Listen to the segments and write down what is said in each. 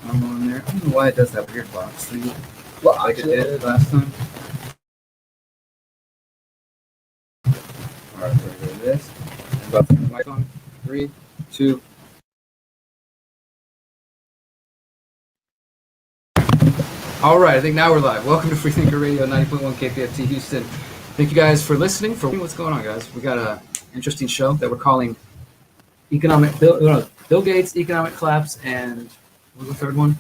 on there. I don't know why it does that weird box thing. Like it did last time. Alright, we're going to do this. I'm about to turn the mic on. 3, 2. Alright, I think now we're live. Welcome to Freethinker Radio 90.1 KPFT Houston. Thank you guys for listening. What's going on, guys? We got an interesting show that we're calling Bill Gates, Economic Collapse, and what was the third one?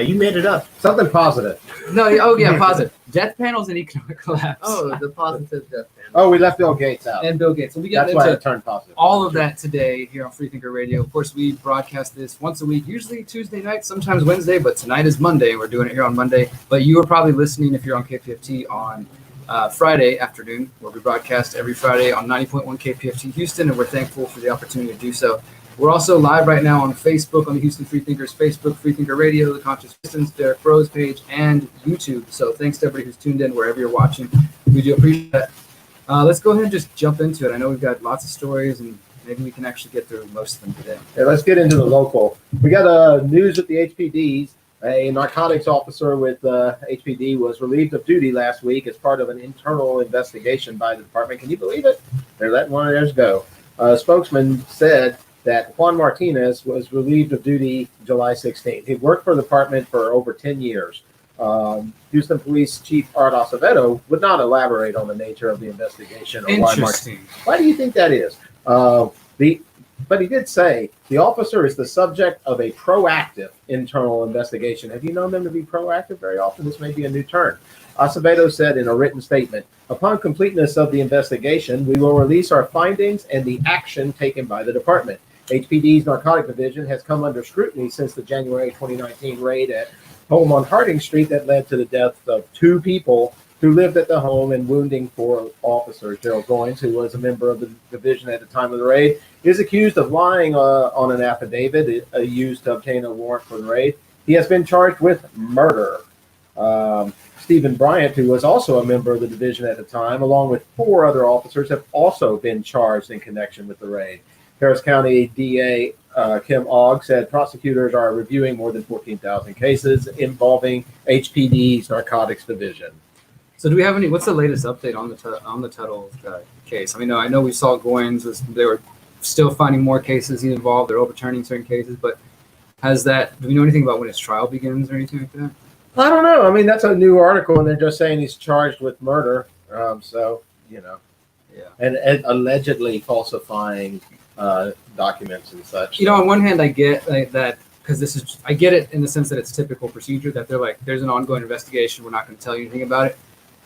You made it up. Something positive. No, positive. Death panels and economic collapse. Oh, the positive death panels. Oh, we left Bill Gates out. And Bill Gates. So we got That's why it turned positive. All of that today here on Freethinker Radio. Of course, we broadcast this once a week, usually Tuesday night, sometimes Wednesday, but tonight is Monday. We're doing it here on Monday. But you are probably listening if you're on KPFT on Friday afternoon, where we broadcast every Friday on 90.1 KPFT Houston, and we're thankful for the opportunity to do so. We're also live right now on Facebook, on the Houston Freethinkers Facebook, Freethinker Radio, the Conscious Distance, Derrick Bros page, and YouTube. So thanks to everybody who's tuned in wherever you're watching. We do appreciate that. Let's go ahead and just jump into it. I know we've got lots of stories, and maybe we can actually get through most of them today. Yeah, let's get into the local. We got news at the HPDs. A narcotics officer with HPD was relieved of duty last week as part of an internal investigation by the department. Can you believe it? They're letting one of theirs go. A spokesman said that Juan Martinez was relieved of duty July 16th. He worked for the department for over 10 years. Houston Police Chief Art Acevedo would not elaborate on the nature of the investigation. Or why do you think that is? But he did say the officer is the subject of a proactive internal investigation. Have you known them to be proactive very often? This may be a new term. Acevedo said in a written statement, upon completeness of the investigation, we will release our findings and the action taken by the department. HPD's narcotic division has come under scrutiny since the January 2019 raid at home on Harding Street that led to the death of 2 people who lived at the home and wounding 4 officers. Gerald Goins, who was a member of the division at the time of the raid, is accused of lying on an affidavit used to obtain a warrant for the raid. He has been charged with murder. Stephen Bryant, who was also a member of the division at the time, along with 4 other officers, have also been charged in connection with the raid. Harris County DA Kim Ogg said prosecutors are reviewing more than 14,000 cases involving HPD's narcotics division. So do we have any? What's the latest update on the Tuttle case? I mean, I know we saw Goins they were still finding more cases he involved. They're overturning certain cases, but do we know anything about when his trial begins or anything like that? I don't know. I mean, that's a new article, and they're just saying he's charged with murder. So, yeah, and allegedly falsifying documents and such. On one hand, I get that because I get it in the sense that it's typical procedure that they're like, there's an ongoing investigation. We're not going to tell you anything about it.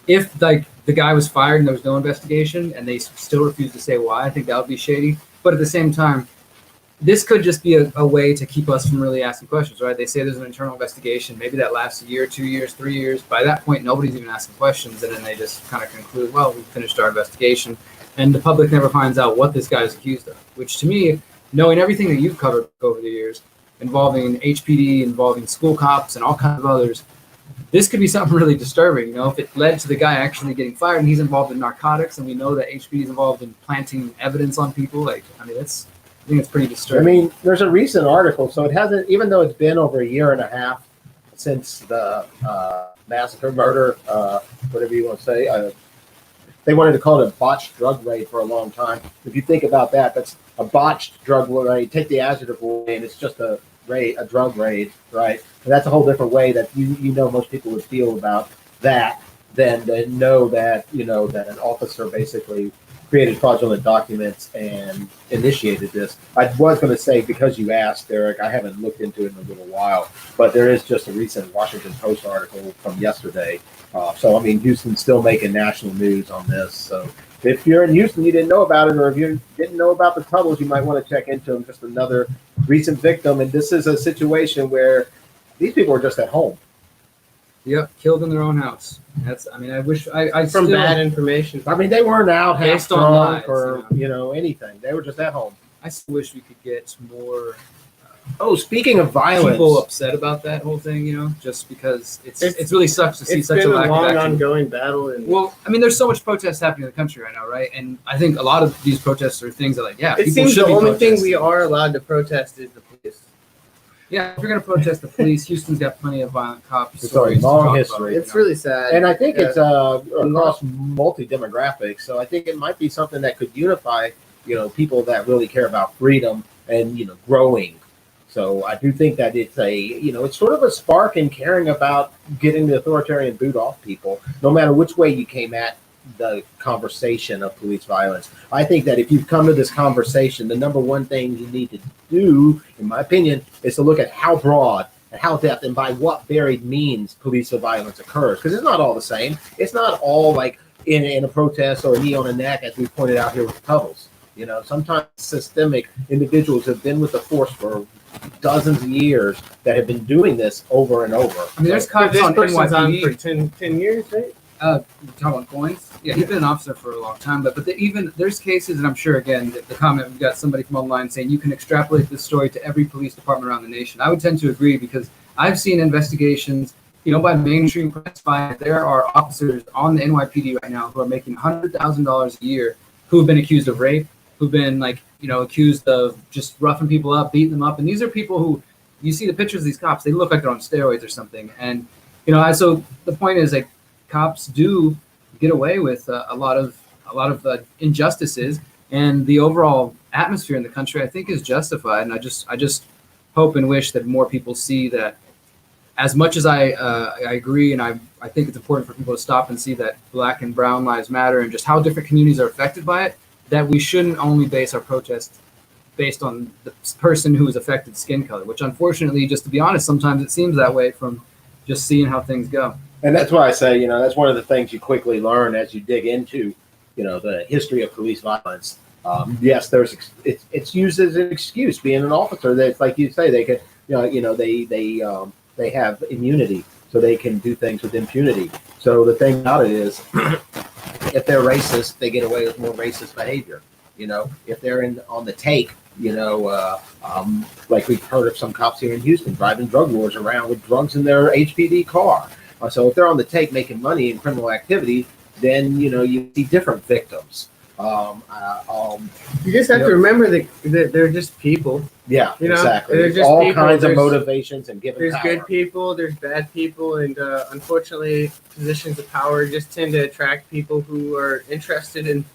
If the guy was fired and there was no investigation and they still refuse to say why, I think that would be shady. But at the same time, this could just be a way to keep us from really asking questions, right? They say there's an internal investigation. Maybe that lasts a year, 2 years, 3 years. By that point, nobody's even asking questions. And then they just kind of conclude, well, we finished our investigation. And the public never finds out what this guy is accused of, which to me, knowing everything that you've covered over the years, involving HPD, involving school cops and all kinds of others, this could be something really disturbing. If it led to the guy actually getting fired and he's involved in narcotics, and we know that HPD is involved in planting evidence on people, I think it's pretty disturbing. I mean, there's a recent article, so it hasn't, even though it's been over a year and a half since the massacre, murder, whatever you want to say. They wanted to call it a botched drug raid for a long time. If you think about that, that's a botched drug raid. Take the adjective away, and it's just a drug raid, right? And that's a whole different way that most people would feel about that than to know that that an officer basically created fraudulent documents and initiated this. I was going to say, because you asked, Derrick, I haven't looked into it in a little while, but there is just a recent Washington Post article from yesterday. So, I mean, Houston's still making national news on this. So if you're in Houston, you didn't know about it, or if you didn't know about the Tuttles, you might want to check into them. Just another recent victim. And this is a situation where these people are just at home. Yep, killed in their own house. I wish I from bad information. I mean, they weren't out half drunk or anything. They were just at home. I still wish we could get more. Speaking of violence, people upset about that whole thing, just because it's really sucks to see such a lack of action. It's been a long ongoing battle. Well, I mean, there's so much protest happening in the country right now, right? And I think a lot of these protests are things that, it seems the only thing we are allowed to protest is the police. Yeah, if you're going to protest the police, Houston's got plenty of violent cops. It's a stories to long talk history. about, It's really sad. And I think Yeah. it's across multi demographics. So I think it might be something that could unify, people that really care about freedom and growing. So I do think that it's it's sort of a spark in caring about getting the authoritarian boot off people, no matter which way you came at the conversation of police violence. I think that if you've come to this conversation, the number one thing you need to do, in my opinion, is to look at how broad and how depth and by what varied means police violence occurs. Because it's not all the same. It's not all like in a protest or a knee on a neck, as we pointed out here with the Tubbles. Sometimes systemic individuals have been with the force for dozens of years that have been doing this over and over. I mean, there's cops This on person's on NYPD. for 10 years, right? You're talking about Coins? Yeah, he's been an officer for a long time, but even there's cases, and I'm sure again the comment we've got somebody from online saying you can extrapolate this story to every police department around the nation. I would tend to agree because I've seen investigations, by mainstream press. There are officers on the NYPD right now who are making $100,000 a year who have been accused of rape, who've been accused of just roughing people up, beating them up, and these are people who you see the pictures of these cops, they look like they're on steroids or something, and so the point is cops do get away with a lot of injustices, and the overall atmosphere in the country I think is justified. And I just hope and wish that more people see that. As much as I agree, and I think it's important for people to stop and see that Black and Brown lives matter, and just how different communities are affected by it, that we shouldn't only base our protests based on the person who is affected skin color, which unfortunately, just to be honest, sometimes it seems that way from just seeing how things go. And that's why I say, that's one of the things you quickly learn as you dig into, the history of police violence. Yes, it's used as an excuse. Being an officer, that's like you say, they could, they have immunity, so they can do things with impunity. So the thing about it is, if they're racist, they get away with more racist behavior. If they're on the take, like we've heard of some cops here in Houston driving drug lords around with drugs in their HPD car. So if they're on the take making money in criminal activity, then you see different victims. You just have to remember that they're just people. Yeah, exactly. They're just all people. kinds of There's- motivations and given There's power. good people, there's bad people, and unfortunately, positions of power just tend to attract people who are interested in,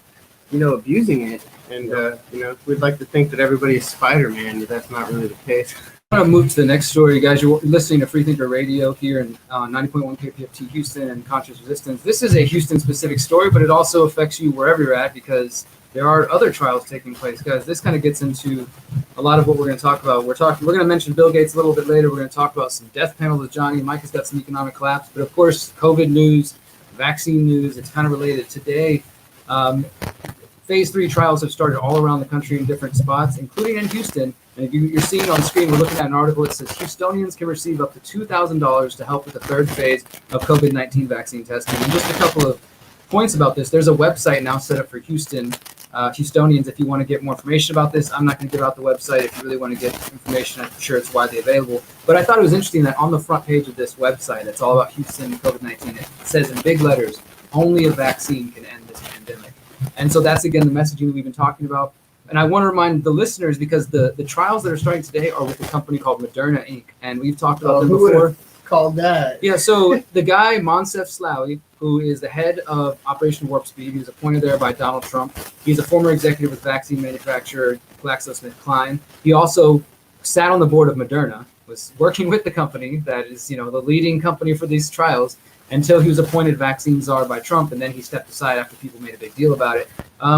abusing it. And we'd like to think that everybody is Spider-Man, but that's not really the case. I want to move to the next story, guys. You're listening to Freethinker Radio here in 90.1 KPFT Houston and Conscious Resistance. This is a Houston-specific story, but it also affects you wherever you're at because there are other trials taking place, guys. This kind of gets into a lot of what we're going to talk about. We're going to mention Bill Gates a little bit later. We're going to talk about some death panels with Johnny. Micah's got some economic collapse, but of course, COVID news, vaccine news. It's kind of related today. Phase 3 trials have started all around the country in different spots, including in Houston. And if you're seeing on screen, we're looking at an article that says Houstonians can receive up to $2,000 to help with the third phase of COVID-19 vaccine testing. And just a couple of points about this. There's a website now set up for Houstonians if you want to get more information about this. I'm not going to give out the website. If you really want to get information, I'm sure it's widely available. But I thought it was interesting that on the front page of this website, it's all about Houston and COVID-19. It says in big letters, only a vaccine can end this pandemic. And so that's, again, the messaging that we've been talking about. And I want to remind the listeners, because the trials that are starting today are with a company called Moderna, Inc. And we've talked about them before. Called that. Yeah, so the guy, Moncef Slaoui, who is the head of Operation Warp Speed, he was appointed there by Donald Trump. He's a former executive with vaccine manufacturer GlaxoSmithKline. He also sat on the board of Moderna, was working with the company that is, the leading company for these trials, until he was appointed vaccine czar by Trump, and then he stepped aside after people made a big deal about it.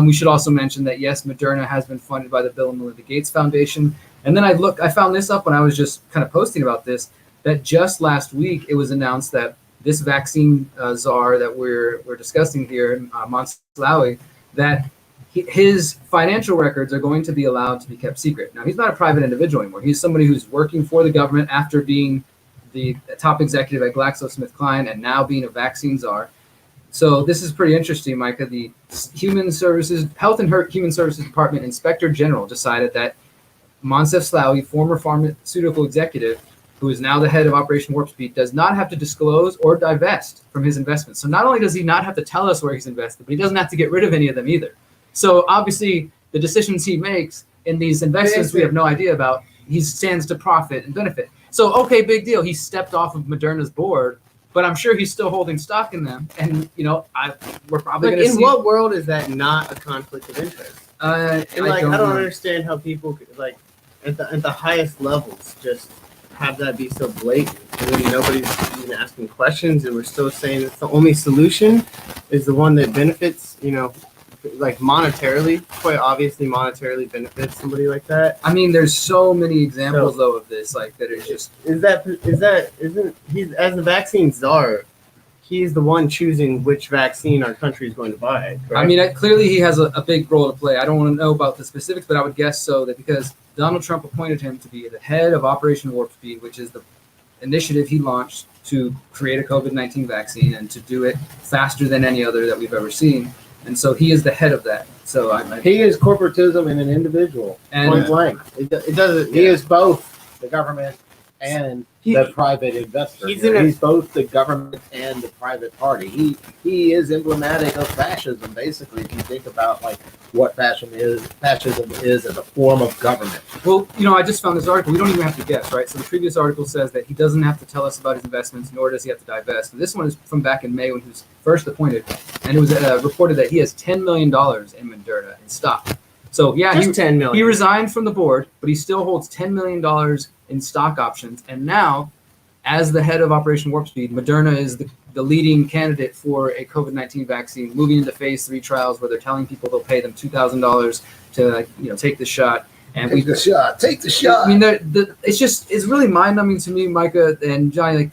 We should also mention that, yes, Moderna has been funded by the Bill and Melinda Gates Foundation. And then I found this up when I was just kind of posting about this, that just last week it was announced that this vaccine czar that we're discussing here, Moncef Slaoui, that his financial records are going to be allowed to be kept secret. Now, he's not a private individual anymore. He's somebody who's working for the government after being the top executive at GlaxoSmithKline and now being a vaccine czar. So this is pretty interesting, Micah. The Health and Human Services Department Inspector General decided that Moncef Slaoui, former pharmaceutical executive, who is now the head of Operation Warp Speed, does not have to disclose or divest from his investments. So not only does he not have to tell us where he's invested, but he doesn't have to get rid of any of them either. So obviously the decisions he makes in these investments we have no idea about, he stands to profit and benefit. So, okay, big deal. He stepped off of Moderna's board, but I'm sure he's still holding stock in them. And, we're probably going to see. In what world is that not a conflict of interest? I don't understand how people could, at the highest levels just have that be so blatant, and then nobody's even asking questions, and we're still saying it's the only solution is the one that benefits, monetarily, quite obviously monetarily benefits somebody like that. I mean, there's so many examples though of this, that are just isn't he's as the vaccine czar, he's the one choosing which vaccine our country is going to buy. Correct? I mean, clearly he has a big role to play. I don't want to know about the specifics, but I would guess so, that because Donald Trump appointed him to be the head of Operation Warp Speed, which is the initiative he launched to create a COVID-19 vaccine and to do it faster than any other that we've ever seen. And so he is the head of that. So he is corporatism in an individual. And point blank. It doesn't. He is both the government and the private investor. He's both the government and the private party. He is emblematic of fascism, basically. If you think about what fascism is as a form of government. Well, I just found this article. We don't even have to guess, right? So the previous article says that he doesn't have to tell us about his investments, nor does he have to divest. And this one is from back in May when he was first appointed, and it was reported that he has $10 million in Moderna in stock. So yeah, just $10 million. He resigned from the board, but he still holds $10 million in stock options. And now, as the head of Operation Warp Speed, Moderna is the leading candidate for a COVID-19 vaccine, moving into phase 3 trials where they're telling people they'll pay them $2,000 to take the shot. And take the shot. I mean, it's really mind-numbing to me, Micah and Johnny.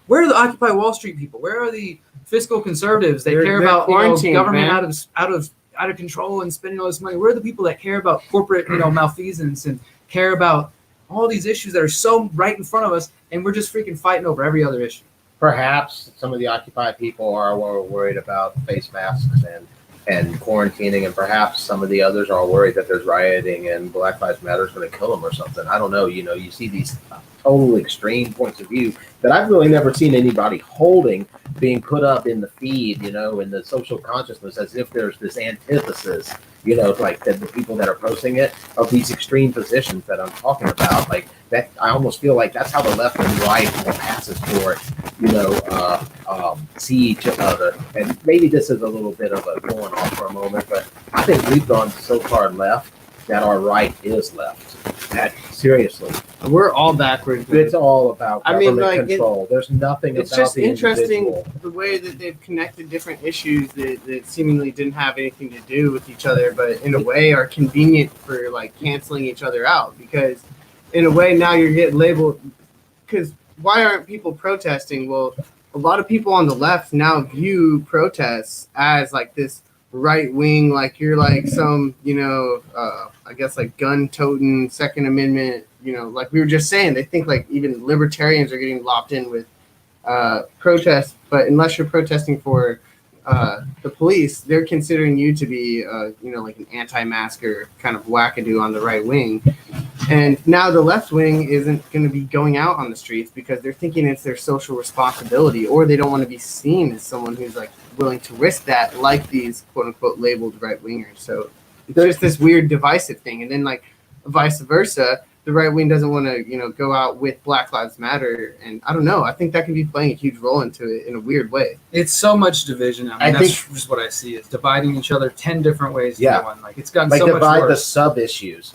Where are the Occupy Wall Street people? Where are the fiscal conservatives that care about government out of control and spending all this money? Where are the people that care about corporate malfeasance and care about all these issues that are so right in front of us, and we're just freaking fighting over every other issue? Perhaps some of the Occupy people are worried about face masks and quarantining, and perhaps some of the others are worried that there's rioting and Black Lives Matter is going to kill them or something. I don't know. You see these total extreme points of view that I've really never seen anybody holding being put up in the feed, in the social consciousness, as if there's this antithesis, the people that are posting it of these extreme positions that I'm talking about. That, I almost feel like that's how the left and right passes for it, see each other. And maybe this is a little bit of a going off for a moment, but I think we've gone so far left that our right is left. Seriously. We're all backwards. It's all about government control. There's nothing it's about just the interesting individual. The way that they've connected different issues that seemingly didn't have anything to do with each other, but in a way are convenient for canceling each other out, because in a way now you're getting labeled. Because why aren't people protesting? Well, a lot of people on the left now view protests as this right wing, you're some, I guess gun-toting Second Amendment, we were just saying, they think even libertarians are getting lopped in with protests, but unless you're protesting for the police, they're considering you to be, an anti-masker kind of wackadoo on the right wing. And now the left wing isn't going to be going out on the streets because they're thinking it's their social responsibility, or they don't want to be seen as someone who's willing to risk that, like these quote unquote labeled right wingers. So there's this weird divisive thing. And then vice versa, the right wing doesn't want to, go out with Black Lives Matter. And I don't know. I think that could be playing a huge role into it in a weird way. It's so much division. I mean, that's just what I see, is dividing each other 10 different ways. Yeah. One. It's gotten so much divide worse. the sub-issues,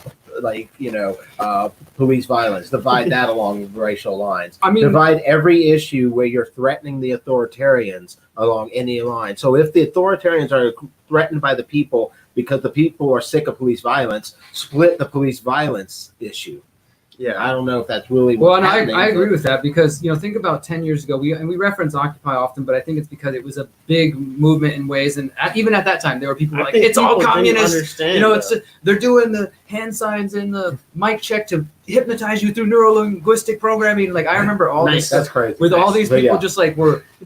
police violence, divide that along racial lines. I mean, divide every issue where you're threatening the authoritarians along any line. So if the authoritarians are threatened by the people because the people are sick of police violence, split the police violence issue. Yeah, I don't know if that's really well, and I agree with that, because think about 10 years ago, we reference Occupy often, but I think it's because it was a big movement in ways, and even at that time there were people it's all communist. They're doing the hand signs and the mic check to hypnotize you through neuro-linguistic programming. I remember all this stuff. That's crazy. With all these people just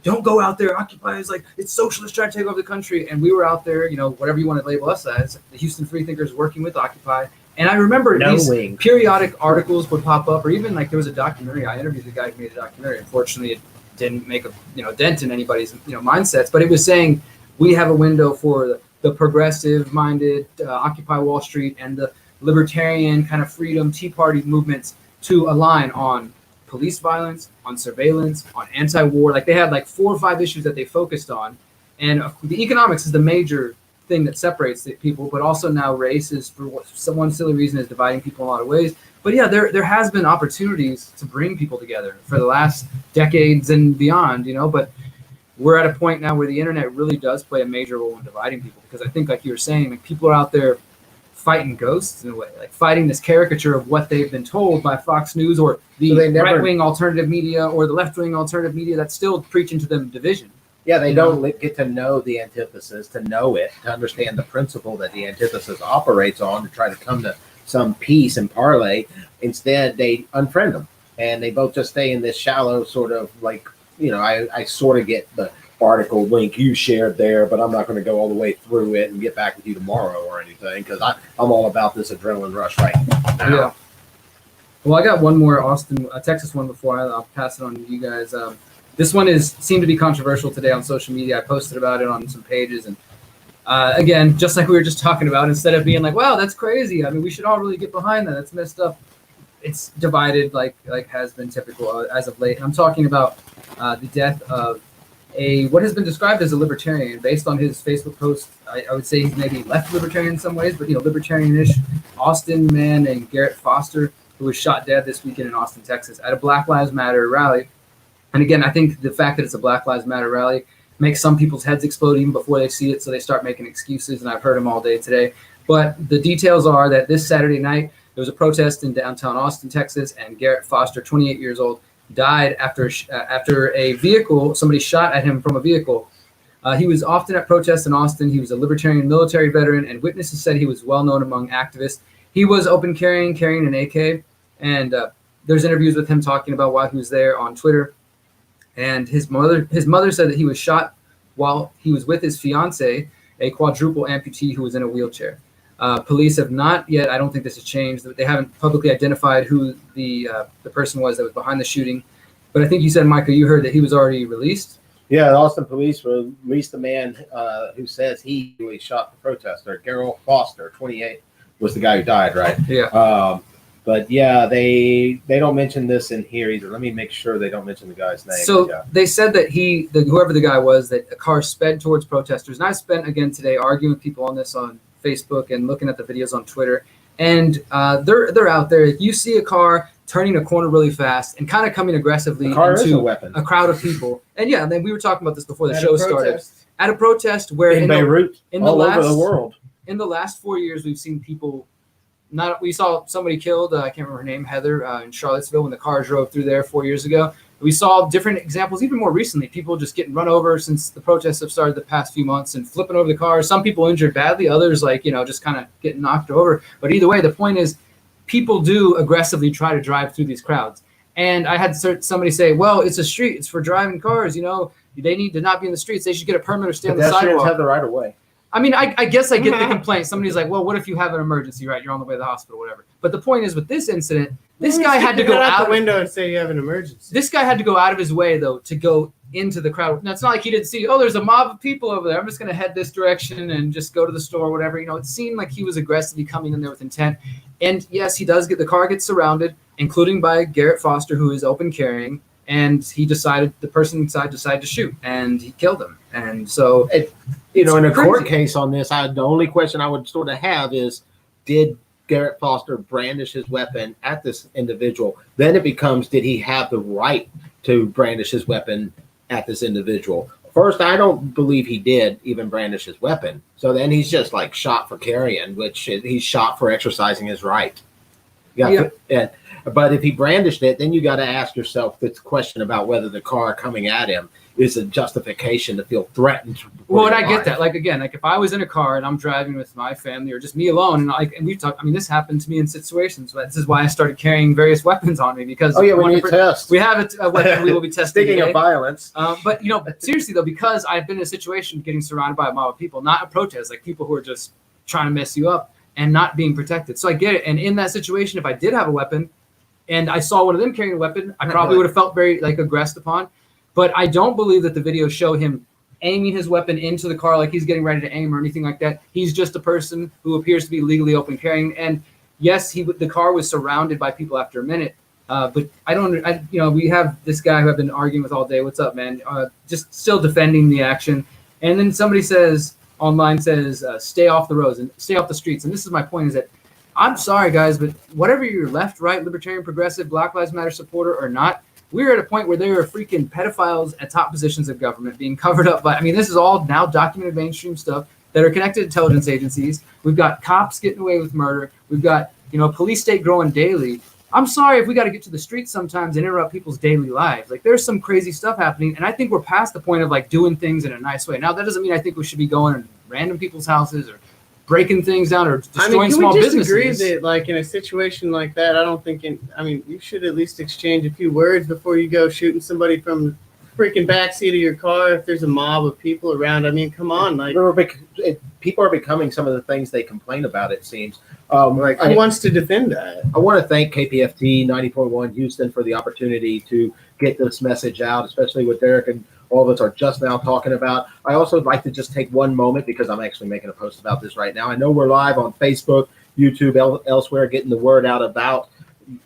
don't go out there. Occupy is it's socialists trying to take over the country, and we were out there, whatever you want to label us as, the Houston Freethinkers working with Occupy. And I remember these periodic articles would pop up, or even there was a documentary. I interviewed the guy who made a documentary. Unfortunately, it didn't make a dent in anybody's mindsets, but it was saying we have a window for the progressive-minded Occupy Wall Street and the libertarian kind of freedom Tea Party movements to align on police violence, on surveillance, on anti-war. Like they had like 4 or 5 issues that they focused on, and the economics is the major thing that separates the people, but also now race is, for one silly reason, is dividing people in a lot of ways. But yeah, there has been opportunities to bring people together for the last decades and beyond, but we're at a point now where the internet really does play a major role in dividing people, because I think, like you were saying, like people are out there fighting ghosts in a way, like fighting this caricature of what they've been told by Fox News or the right-wing alternative media or the left-wing alternative media that's still preaching to them division. Yeah, they don't get to know the antithesis, to know it, to understand the principle that the antithesis operates on, to try to come to some peace and parlay. Instead, they unfriend them, and they both just stay in this shallow sort of like, I sort of get the article link you shared there, but I'm not going to go all the way through it and get back with you tomorrow or anything, because I'm all about this adrenaline rush right now. Yeah. Well, I got one more Texas one before I'll pass it on to you guys. This one seemed to be controversial today on social media. I posted about it on some pages, and again, just like we were just talking about, instead of being like, "Wow, that's crazy," I mean, we should all really get behind that. That's messed up. It's divided, like has been typical as of late. And I'm talking about the death of what has been described as a libertarian, based on his Facebook post. I would say he's maybe left libertarian in some ways, but libertarian-ish. Austin man named Garrett Foster, who was shot dead this weekend in Austin, Texas, at a Black Lives Matter rally. And again, I think the fact that it's a Black Lives Matter rally makes some people's heads explode even before they see it, so they start making excuses, and I've heard them all day today. But the details are that this Saturday night, there was a protest in downtown Austin, Texas, and Garrett Foster, 28 years old, died after a vehicle, somebody shot at him from a vehicle. He was often at protests in Austin. He was a libertarian military veteran, and witnesses said he was well known among activists. He was open carrying an AK, and there's interviews with him talking about why he was there on Twitter. And his mother said that he was shot while he was with his fiance, a quadruple amputee who was in a wheelchair. Police have not yet, I don't think this has changed, they haven't publicly identified who the person was that was behind the shooting. But I think you said, Micah, you heard that he was already released? Yeah, the Austin police released the man who says he shot the protester. Garrett Foster, 28, was the guy who died, right? Yeah. But yeah, they don't mention this in here either. Let me make sure they don't mention the guy's name. So they said that whoever the guy was, that a car sped towards protesters. And I spent again today arguing with people on this on Facebook and looking at the videos on Twitter. And they're out there. If you see a car turning a corner really fast and kind of coming aggressively into a crowd of people, and yeah, then we were talking about this before the show started. At a protest where in Beirut, over the world. In the last 4 years, we've seen people. We saw somebody killed, I can't remember her name, Heather, in Charlottesville when the car drove through there 4 years ago. We saw different examples, even more recently, people just getting run over since the protests have started the past few months and flipping over the cars. Some people injured badly, others just kind of getting knocked over. But either way, the point is people do aggressively try to drive through these crowds. And I had somebody say, well, it's a street, it's for driving cars, they need to not be in the streets. They should get a permit or stay on the sidewalk. Pedestrians have the right of way. I mean, I guess I get the complaint. Somebody's like, well, what if you have an emergency, right? You're on the way to the hospital, whatever. But the point is, with this incident, this guy had to go out the window and say you have an emergency. This guy had to go out of his way, though, to go into the crowd. Now, it's not like he didn't see, there's a mob of people over there. I'm just going to head this direction and just go to the store or whatever. It seemed like he was aggressively coming in there with intent. And yes, the car gets surrounded, including by Garrett Foster, who is open carrying. And the person inside decided to shoot, and he killed him. And so, in a court case on this, the only question I would sort of have is, did Garrett Foster brandish his weapon at this individual? Then it becomes, did he have the right to brandish his weapon at this individual? First, I don't believe he did even brandish his weapon. So then he's just like shot for carrying, which he's shot for exercising his right. But if he brandished it, then you got to ask yourself the question about whether the car coming at him is a justification to feel threatened. Well, and I get that. Like if I was in a car and I'm driving with my family or just me alone, and we've talked. I mean, this happened to me in situations. This is why I started carrying various weapons on me because we need to test. We have a weapon we will be testing. Speaking of violence, but seriously though, because I've been in a situation getting surrounded by a mob of people, not a protest, like people who are just trying to mess you up and not being protected. So I get it. And in that situation, if I did have a weapon, and I saw one of them carrying a weapon, I probably would have felt very aggressed upon. But I don't believe that the video showed him aiming his weapon into the car like he's getting ready to aim or anything like that. He's just a person who appears to be legally open carrying. And yes, the car was surrounded by people after a minute. But we have this guy who I've been arguing with all day. What's up, man? Just still defending the action. And then somebody online says, stay off the roads and stay off the streets. And this is my point, is that I'm sorry, guys, but whatever you're left, right, libertarian, progressive, Black Lives Matter supporter or not, we're at a point where there are freaking pedophiles at top positions of government being covered up by, this is all now documented mainstream stuff that are connected to intelligence agencies. We've got cops getting away with murder. We've got, police state growing daily. I'm sorry if we got to get to the streets sometimes and interrupt people's daily lives. Like, there's some crazy stuff happening, and I think we're past the point of like doing things in a nice way. Now, that doesn't mean I think we should be going to random people's houses or breaking things down or destroying small businesses. Can we just agree that, like, in a situation like that, I don't think you should at least exchange a few words before you go shooting somebody from freaking backseat of your car if there's a mob of people around. Come on, like, people are becoming some of the things they complain about, it seems. Who wants to defend that? I want to thank KPFT 90.1 Houston for the opportunity to get this message out, especially what Derrick and all of us are just now talking about. I also would like to just take one moment, because I'm actually making a post about this right now. I know we're live on Facebook, YouTube, elsewhere, getting the word out about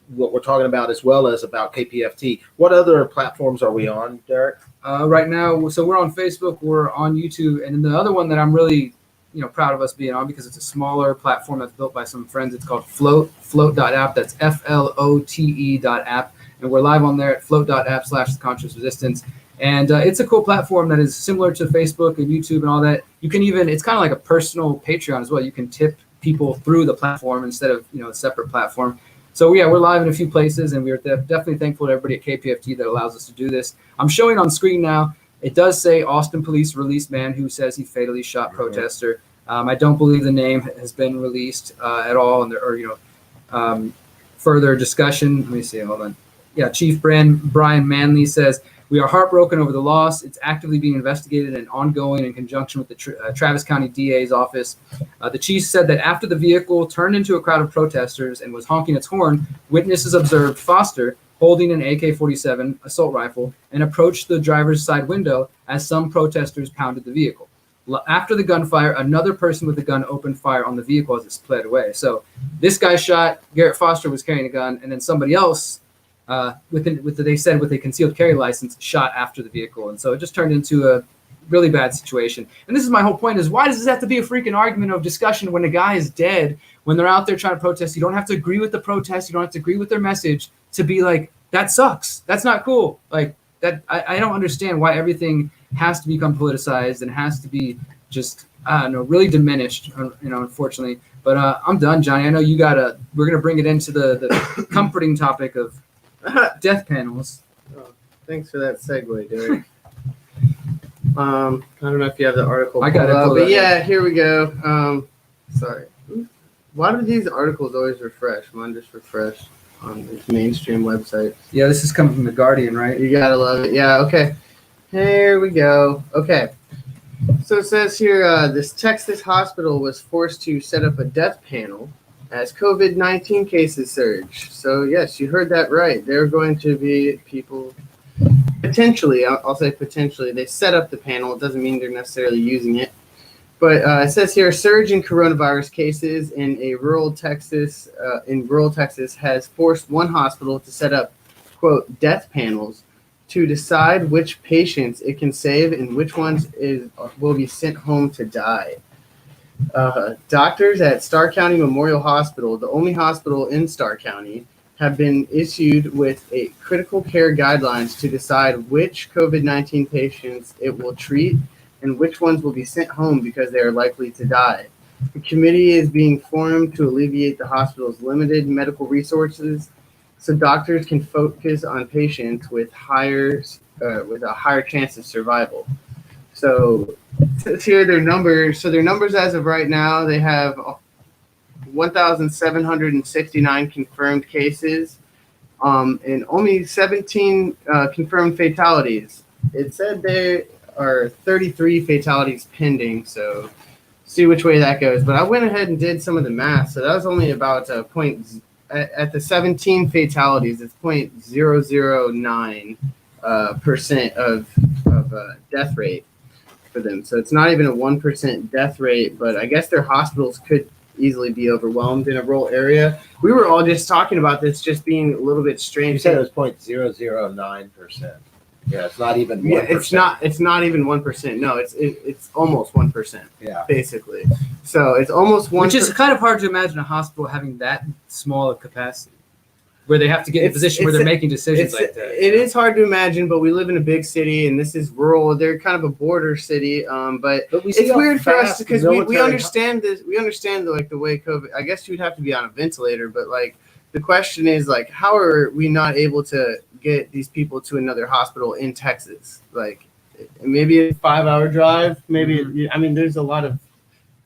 what we're talking about, as well as about KPFT. What other platforms are we on, Derrick? Right now, so we're on Facebook, we're on YouTube, and then the other one that I'm really proud of us being on, because it's a smaller platform that's built by some friends. It's called float.app. That's FLOTE.app. And we're live on there at float.app/conscious resistance. And it's a cool platform that is similar to Facebook and YouTube and all that. You can it's kind of like a personal Patreon as well. You can tip people through the platform instead of, a separate platform. So yeah, we're live in a few places, and we're definitely thankful to everybody at KPFT that allows us to do this. I'm showing on screen now. It does say Austin police released man who says he fatally shot protester. I don't believe the name has been released at all, and further discussion. Let me see. Hold on. Yeah, Chief Brian Manley says, we are heartbroken over the loss. It's actively being investigated and ongoing in conjunction with the Travis County DA's office. The chief said that after the vehicle turned into a crowd of protesters and was honking its horn, witnesses observed Foster holding an AK-47 assault rifle and approached the driver's side window as some protesters pounded the vehicle. After the gunfire, another person with a gun opened fire on the vehicle as it sped away. So this guy shot, Garrett Foster was carrying a gun, and then somebody else with a concealed carry license shot after the vehicle. And so it just turned into a really bad situation. And this is my whole point, is why does this have to be a freaking argument of discussion when a guy is dead, when they're out there trying to protest? You don't have to agree with the protest. You don't have to agree with their message to be like, that sucks. That's not cool. Like that. I don't understand why everything has to become politicized and has to be just, really diminished, unfortunately. But I'm done, Johnny. I know we're going to bring it into the comforting topic of death panels. Oh, thanks for that segue, Derrick. I don't know if you have the article. I got it. But yeah, here we go. Sorry. Why do these articles always refresh? Mine just refreshed on the mainstream website. Yeah, this is coming from The Guardian, right? You gotta love it. Yeah, okay. Here we go. Okay. So it says here, this Texas hospital was forced to set up a death panel as COVID-19 cases surge. So yes, you heard that right. There are going to be people, potentially, I'll say potentially, they set up the panel. It doesn't mean they're necessarily using it. But it says here, surge in coronavirus cases in rural Texas has forced one hospital to set up, quote, death panels to decide which patients it can save and which ones will be sent home to die. Doctors at Starr County Memorial Hospital, the only hospital in Starr County, have been issued with a critical care guidelines to decide which COVID-19 patients it will treat and which ones will be sent home because they are likely to die. The committee is being formed to alleviate the hospital's limited medical resources so doctors can focus on patients with a higher chance of survival. So here their numbers. So their numbers as of right now, they have 1,769 confirmed cases and only 17 confirmed fatalities. It said there are 33 fatalities pending, so see which way that goes. But I went ahead and did some of the math, so that was only about at the 17 fatalities, it's 0.009% of death rate for them. So it's not even a 1% death rate, but I guess their hospitals could easily be overwhelmed in a rural area. We were all just talking about this just being a little bit strange. You said it was 0.009%. Yeah, it's not even 1%. Yeah, it's not even 1%. No, it's almost 1%. Yeah, basically. So it's almost 1%. Which is kind of hard to imagine a hospital having that small a capacity, where they have to get in a position where they're making decisions like that. It is hard to imagine, but we live in a big city, and this is rural. They're kind of a border city, but it's weird for us because we understand this. We understand like the way COVID. I guess you'd have to be on a ventilator, but like the question is like, how are we not able to get these people to another hospital in Texas? Like maybe a 5-hour drive. Maybe I mean, there's a lot of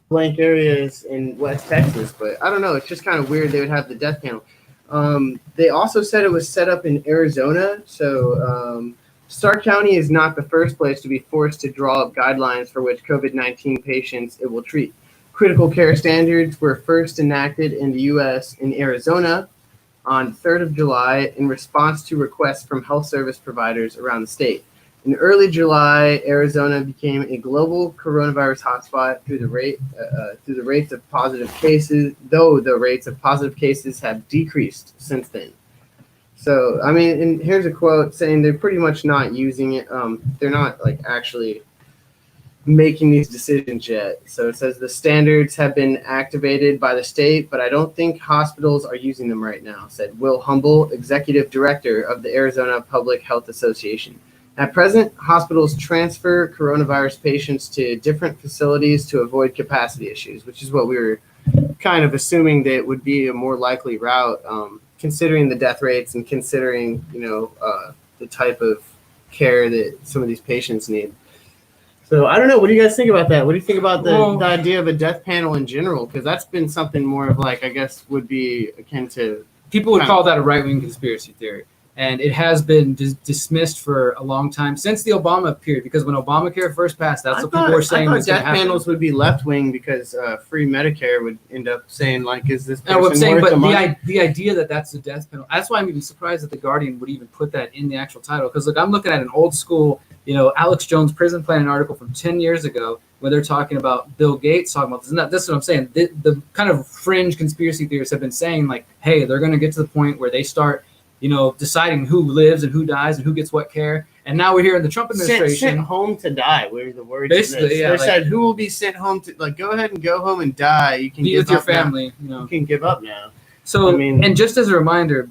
blank areas in West Texas, but I don't know. It's just kind of weird they would have the death panel. They also said it was set up in Arizona. So Stark County is not the first place to be forced to draw up guidelines for which COVID-19 patients it will treat. Critical care standards were first enacted in the U.S. in Arizona on 3rd of July in response to requests from health service providers around the state. In early July, Arizona became a global coronavirus hotspot through the rates of positive cases, though the rates of positive cases have decreased since then. So, I mean, and here's a quote saying they're pretty much not using it. They're not like actually making these decisions yet. So it says the standards have been activated by the state, but I don't think hospitals are using them right now, said Will Humble, executive director of the Arizona Public Health Association. At present, hospitals transfer coronavirus patients to different facilities to avoid capacity issues, which is what we were kind of assuming that would be a more likely route, considering the death rates and considering, the type of care that some of these patients need. So I don't know. What do you guys think about that? What do you think about the idea of a death panel in general? Because that's been something more of like, I guess, would be akin to... People would call that a right-wing conspiracy theory. And it has been dismissed for a long time since the Obama period, because when Obamacare first passed, that's what people were saying. I thought death panels would be left wing because free Medicare would end up saying like, "Is this person worth the money?" The idea that that's a death penalty. That's why I'm even surprised that the Guardian would even put that in the actual title. Because look, I'm looking at an old school, Alex Jones prison planning article from 10 years ago, where they're talking about Bill Gates talking about this. And this is what I'm saying. The kind of fringe conspiracy theorists have been saying like, hey, they're going to get to the point where they start, deciding who lives and who dies and who gets what care. And now we're here in the Trump administration. Sent home to die. Where the words basically, they said who will be sent home to go ahead and go home and die. You can be with your family. You can give up now. So, and just as a reminder,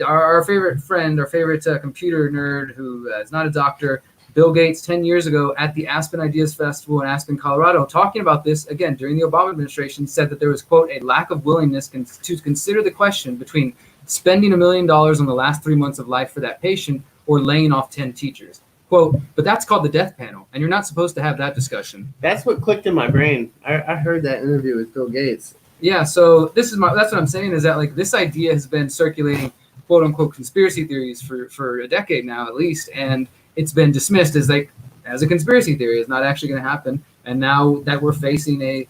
our favorite friend, our favorite computer nerd who is not a doctor, Bill Gates, 10 years ago at the Aspen Ideas Festival in Aspen, Colorado, talking about this again during the Obama administration, said that there was, quote, a lack of willingness to consider the question between spending $1 million on the last 3 months of life for that patient or laying off 10 teachers. Quote, but that's called the death panel, and you're not supposed to have that discussion. That's what clicked in my brain. I heard that interview with Bill Gates. Yeah, so that's what I'm saying is that like this idea has been circulating, quote unquote, conspiracy theories for a decade now at least, and it's been dismissed as a conspiracy theory. It's not actually going to happen. And now that we're facing a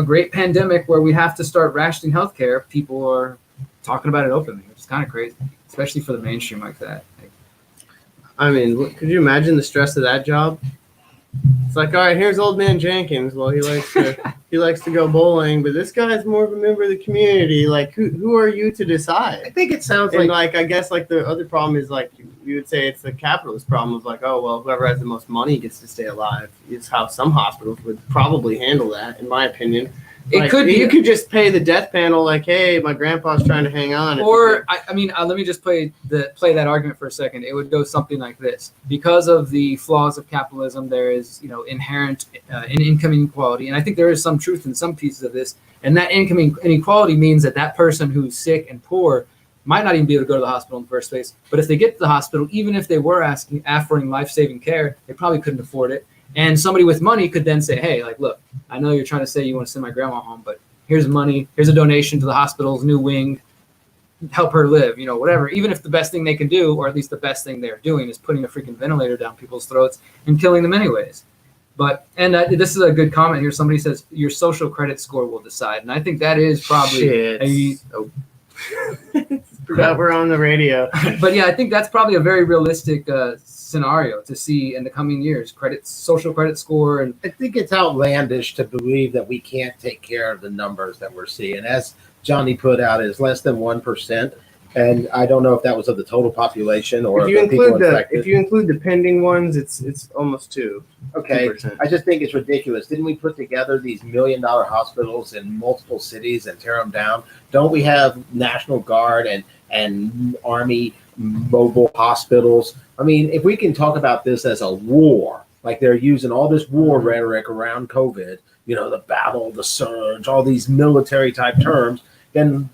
great pandemic where we have to start rationing healthcare, people are talking about it openly, which is kind of crazy, especially for the mainstream like that. I mean, could you imagine the stress of that job? It's like, all right, here's old man Jenkins. Well, he likes to go bowling, but this guy's more of a member of the community. Like, who are you to decide? I think it sounds like I guess like the other problem is like you would say it's the capitalist problem of like, oh well, whoever has the most money gets to stay alive. Is how some hospitals would probably handle that, in my opinion. It could be. You could just pay the death panel like, hey, my grandpa's trying to hang on. Or, let me just play that argument for a second. It would go something like this. Because of the flaws of capitalism, there is, inherent income inequality. And I think there is some truth in some pieces of this. And that income inequality means that person who's sick and poor might not even be able to go to the hospital in the first place. But if they get to the hospital, even if they were offering life-saving care, they probably couldn't afford it. And somebody with money could then say, hey, like, look, I know you're trying to say you want to send my grandma home, but here's money. Here's a donation to the hospital's new wing. Help her live, whatever. Even if the best thing they can do, or at least the best thing they're doing, is putting a freaking ventilator down people's throats and killing them anyways. But, and this is a good comment here. Somebody says your social credit score will decide. And I think that is probably Forgot we're on the radio. But yeah, I think that's probably a very realistic scenario to see in the coming years. Social credit score, and I think it's outlandish to believe that we can't take care of the numbers that we're seeing. As Johnny put out, is less than 1%. And I don't know if that was of the total population or If you the people include infected. if you include the pending ones, it's almost 2. Okay, 2%. I just think it's ridiculous. Didn't we put together these $1 million hospitals in multiple cities and tear them down? Don't we have National Guard and Army mobile hospitals? I mean, if we can talk about this as a war, like they're using all this war rhetoric around COVID, the battle, the surge, all these military type terms, then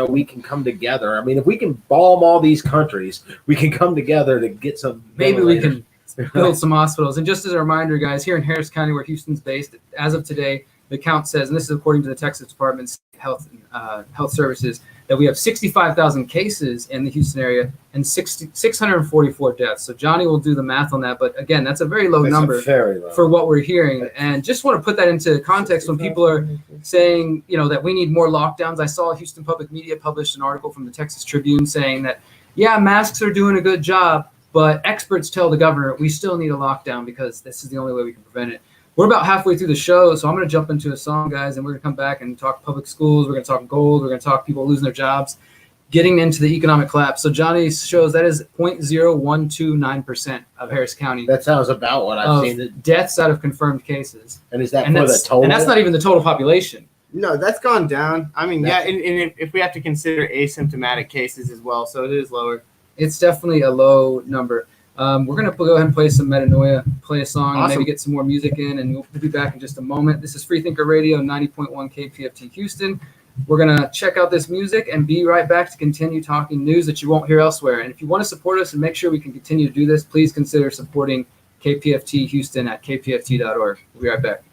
we can come together. I mean, if we can bomb all these countries, we can come together to get some. Maybe we can build some hospitals. And just as a reminder, guys, here in Harris County, where Houston's based, as of today, the count says, and this is according to the Texas Department's Health Services, that we have 65,000 cases in the Houston area and 644 deaths. So Johnny will do the math on that. But again, that's a very low number for what we're hearing. And just want to put that into context when people are saying, that we need more lockdowns. I saw Houston Public Media published an article from the Texas Tribune saying that, yeah, masks are doing a good job, but experts tell the governor we still need a lockdown because this is the only way we can prevent it. We're about halfway through the show, so I'm going to jump into a song, guys, and we're going to come back and talk public schools. We're going to talk gold. We're going to talk people losing their jobs, getting into the economic collapse. So Johnny shows that is 0.0129% of Harris County. That sounds about what I've seen. Deaths out of confirmed cases. And is that for the total? And that's not even the total population. No, that's gone down. I mean, yeah, and if we have to consider asymptomatic cases as well, so it is lower. It's definitely a low number. We're going to go ahead and play some Metanoia, play a song, and maybe get some more music in, and we'll be back in just a moment. This is Freethinker Radio, 90.1 KPFT Houston. We're going to check out this music and be right back to continue talking news that you won't hear elsewhere. And if you want to support us and make sure we can continue to do this, please consider supporting KPFT Houston at kpft.org. We'll be right back.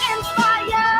Inspire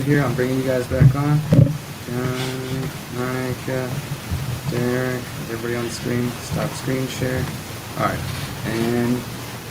Here, I'm bringing you guys back on. John, Micah, Derrick, everybody on the screen. Stop screen share. All right, and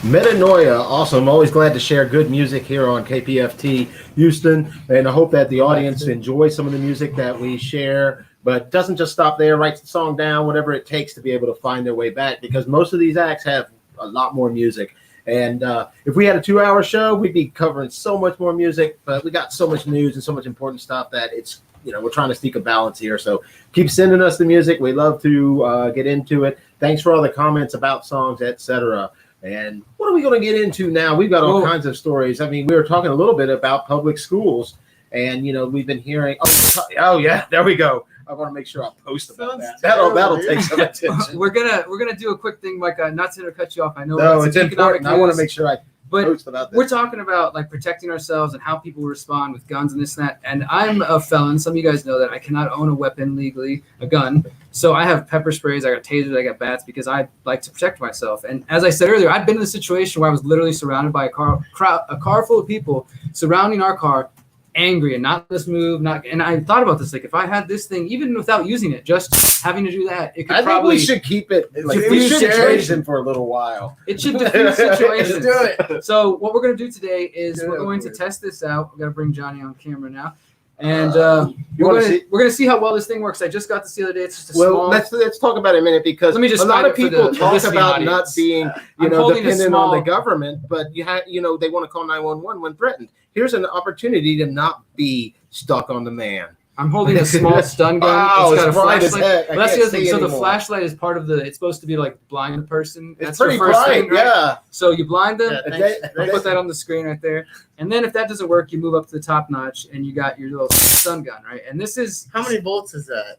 Metanoia, awesome. I'm always glad to share good music here on KPFT Houston, and I hope that the audience enjoys some of the music that we share, but doesn't just stop there, writes the song down, whatever it takes to be able to find their way back, because most of these acts have a lot more music. And if we had a 2-hour show, we'd be covering so much more music, but we got so much news and so much important stuff that it's, we're trying to seek a balance here. So keep sending us the music. We love to get into it. Thanks for all the comments about songs, etc. And what are we going to get into now? We've got all kinds of stories. I mean, we were talking a little bit about public schools, and we've been hearing. Oh yeah, there we go. I want to make sure I post about that. That'll take some attention. We're gonna do a quick thing, Micah. Not to cut you off. I know. No, it's important. I want to make sure I post about this. We're talking about like protecting ourselves and how people respond with guns and this and that. And I'm a felon. Some of you guys know that I cannot own a weapon legally, a gun. So I have pepper sprays, I got tasers, I got bats because I like to protect myself. And as I said earlier, I've been in a situation where I was literally surrounded by a car full of people surrounding our car, angry and not let's move, and I thought about this, like if I had this thing, even without using it, just having to do that, it could probably. I think we should keep it. Like we should trade them for a little while. It should diffuse situations. Let's do it. So what we're gonna do today is we're going to test this out. We're gonna bring Johnny on camera now, and we're gonna see how well this thing works. I just got this the other day. It's just a small. Let's talk about it a minute, because let me just a lot of people talk about audience. not being dependent on the government, but they want to call 911 when threatened. Here's an opportunity to not be stuck on the man. I'm holding a small stun gun. Oh, it's got a flashlight. Well, that's the other thing. So the flashlight is part of the. It's supposed to be like blind the person. It's that's pretty the first bright, thing, right? yeah. So you blind them. I'll put that on the screen right there. And then if that doesn't work, you move up to the top notch and you got your little stun gun, right? And this is how many volts is that?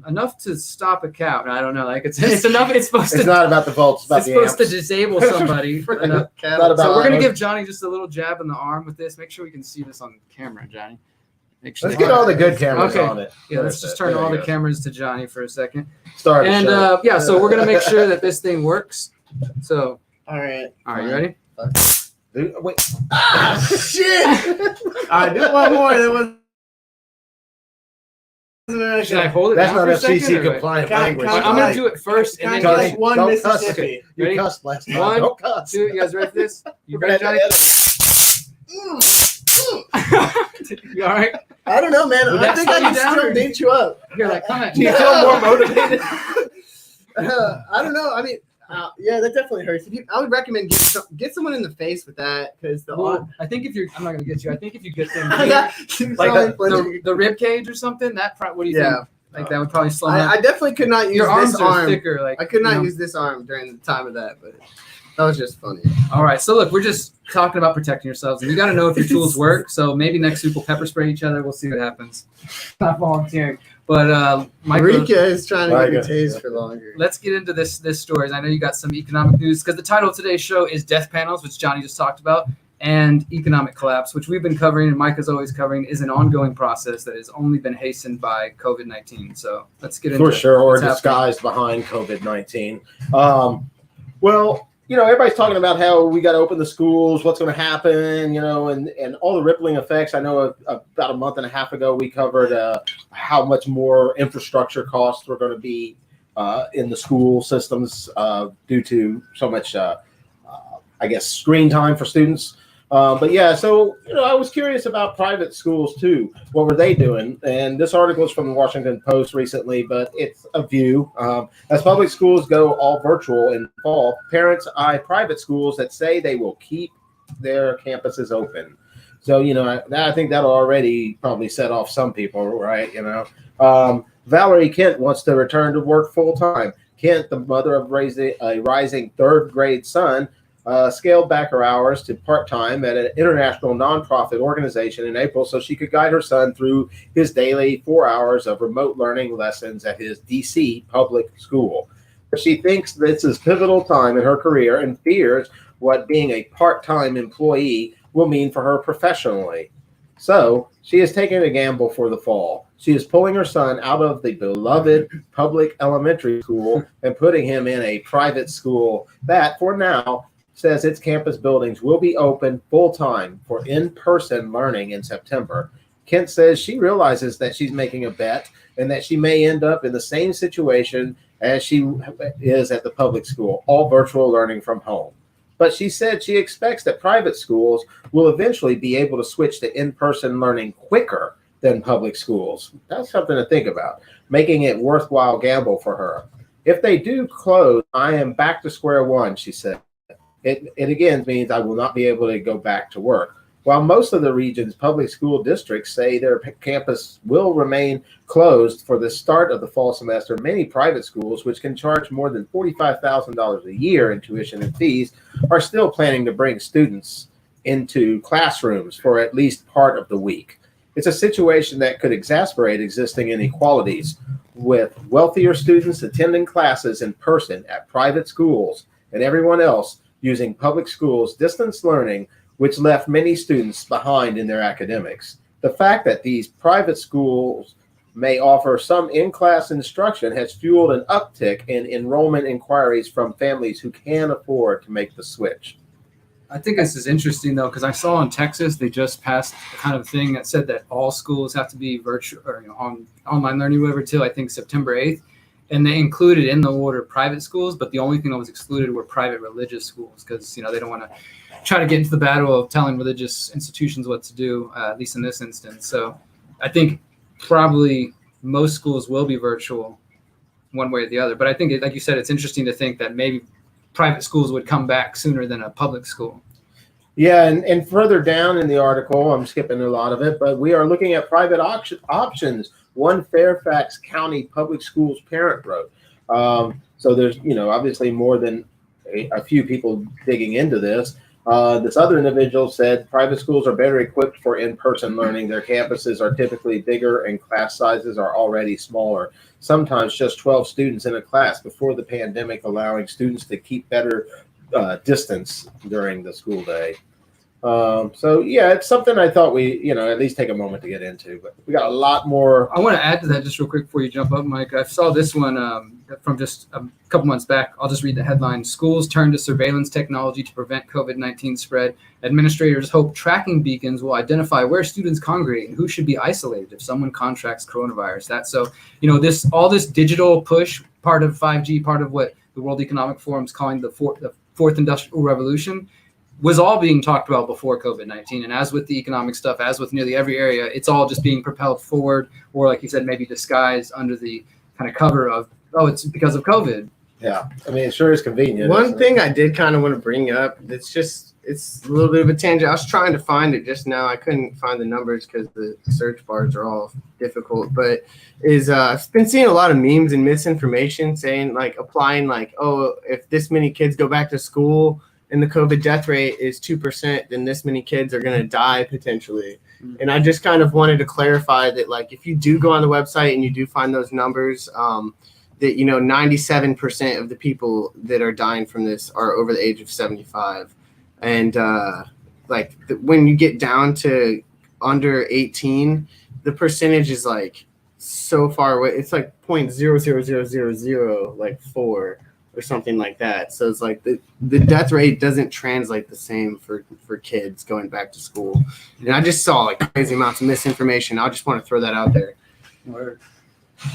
Enough to stop a cow. I don't know. Like it's enough. It's supposed it's not about the volts. It's supposed to disable somebody. So we're gonna give Johnny just a little jab in the arm with this. Make sure we can see this on camera, Johnny. Let's get all the good cameras on it. Yeah, let's just turn all the cameras to Johnny for a second. Start. And so we're gonna make sure that this thing works. So all right, you ready? Wait. Shit! I do one more. There was. Should I hold it? That's down not for a FCC second, compliant language. I'm gonna do it first, and then like one don't Mississippi. Cuss. You cussed last time. 1, Don't cuss. 2. You guys ready for this? You ready, Johnny? You all right? I don't know, man. I think I can still beat you up. You're like, come at Do you feel more motivated? I don't know. I mean, yeah, that definitely hurts. I would recommend get someone in the face with that, because I think if you're, I'm not gonna get you. I think if you get them like the rib cage or something, what do you think? Like that would probably slow down. I definitely could not use your arms this are arm. thicker. Like I could not use this arm during the time of that, but that was just funny. All right, so look, we're just talking about protecting yourselves, and you got to know if your tools work. So maybe next week we'll pepper spray each other. We'll see what happens. Not volunteering, but Micah is trying to get me tased for longer. Let's get into this stories. I know you got some economic news, because the title of today's show is Death Panels, which Johnny just talked about, and economic collapse, which we've been covering and Micah's always covering, is an ongoing process that has only been hastened by COVID-19. So let's get into it. For sure, or disguised behind COVID-19. Well, everybody's talking about how we got to open the schools, what's going to happen, and all the rippling effects. I know about a month and a half ago, we covered how much more infrastructure costs were going to be in the school systems due to so much I guess, screen time for students. But yeah, so I was curious about private schools too. What were they doing? And this article is from the Washington Post recently, but it's a view. As public schools go all virtual in fall, parents eye private schools that say they will keep their campuses open. So I think that'll already probably set off some people, right? Valerie Kent wants to return to work full time. Kent, the mother of a rising third grade son, scaled back her hours to part-time at an international nonprofit organization in April so she could guide her son through his daily 4 hours of remote learning lessons at his DC public school. She thinks this is a pivotal time in her career and fears what being a part-time employee will mean for her professionally. So she is taking a gamble for the fall. She is pulling her son out of the beloved public elementary school and putting him in a private school that, for now, says its campus buildings will be open full-time for in-person learning in September. Kent says she realizes that she's making a bet and that she may end up in the same situation as she is at the public school, all virtual learning from home. But she said she expects that private schools will eventually be able to switch to in-person learning quicker than public schools. That's something to think about, making it worthwhile gamble for her. If they do close, I am back to square one, she said. It again means I will not be able to go back to work. While most of the region's public school districts say their campus will remain closed for the start of the fall semester, many private schools, which can charge more than $45,000 a year in tuition and fees, are still planning to bring students into classrooms for at least part of the week. It's a situation that could exacerbate existing inequalities, with wealthier students attending classes in person at private schools and everyone else using public schools' distance learning, which left many students behind in their academics. The fact that these private schools may offer some in-class instruction has fueled an uptick in enrollment inquiries from families who can afford to make the switch. I think this is interesting, though, because I saw in Texas they just passed a kind of thing that said that all schools have to be virtual or online learning, whatever, till I think September 8th. And they included in the order private schools, but the only thing that was excluded were private religious schools because, they don't want to try to get into the battle of telling religious institutions what to do, at least in this instance. So I think probably most schools will be virtual one way or the other. But I think, like you said, it's interesting to think that maybe private schools would come back sooner than a public school. Yeah, and further down in the article, I'm skipping a lot of it, but we are looking at private options. One Fairfax County Public Schools parent wrote. So there's, obviously more than a few people digging into this. This other individual said private schools are better equipped for in-person learning. Their campuses are typically bigger and class sizes are already smaller, sometimes just 12 students in a class before the pandemic, allowing students to keep better distance during the school day. So yeah, it's something I thought we, at least take a moment to get into, but we got a lot more. I want to add to that just real quick before you jump up, Mike. I saw this one from just a couple months back. I'll just read the headline. Schools turn to surveillance technology to prevent COVID-19 spread. Administrators hope tracking beacons will identify where students congregate and who should be isolated if someone contracts coronavirus. All this digital push, part of 5G, part of what the World Economic Forum is calling the fourth industrial revolution, was all being talked about before COVID-19. And as with the economic stuff, as with nearly every area, it's all just being propelled forward, or like you said, maybe disguised under the kind of cover of, it's because of COVID. Yeah, I mean, it sure is convenient. One thing I did kind of want to bring up, it's a little bit of a tangent. I was trying to find it just now. I couldn't find the numbers because the search bars are all difficult. But I've been seeing a lot of memes and misinformation saying, applying if this many kids go back to school and the COVID death rate is 2%, then this many kids are going to die potentially. Mm-hmm. And I just kind of wanted to clarify that, if you do go on the website and you do find those numbers, that 97% of the people that are dying from this are over the age of 75. And when you get down to under 18, the percentage is so far away. It's 0.00004 or something like that. So it's the death rate doesn't translate the same for kids going back to school. And I just saw crazy amounts of misinformation. I just want to throw that out there. Word.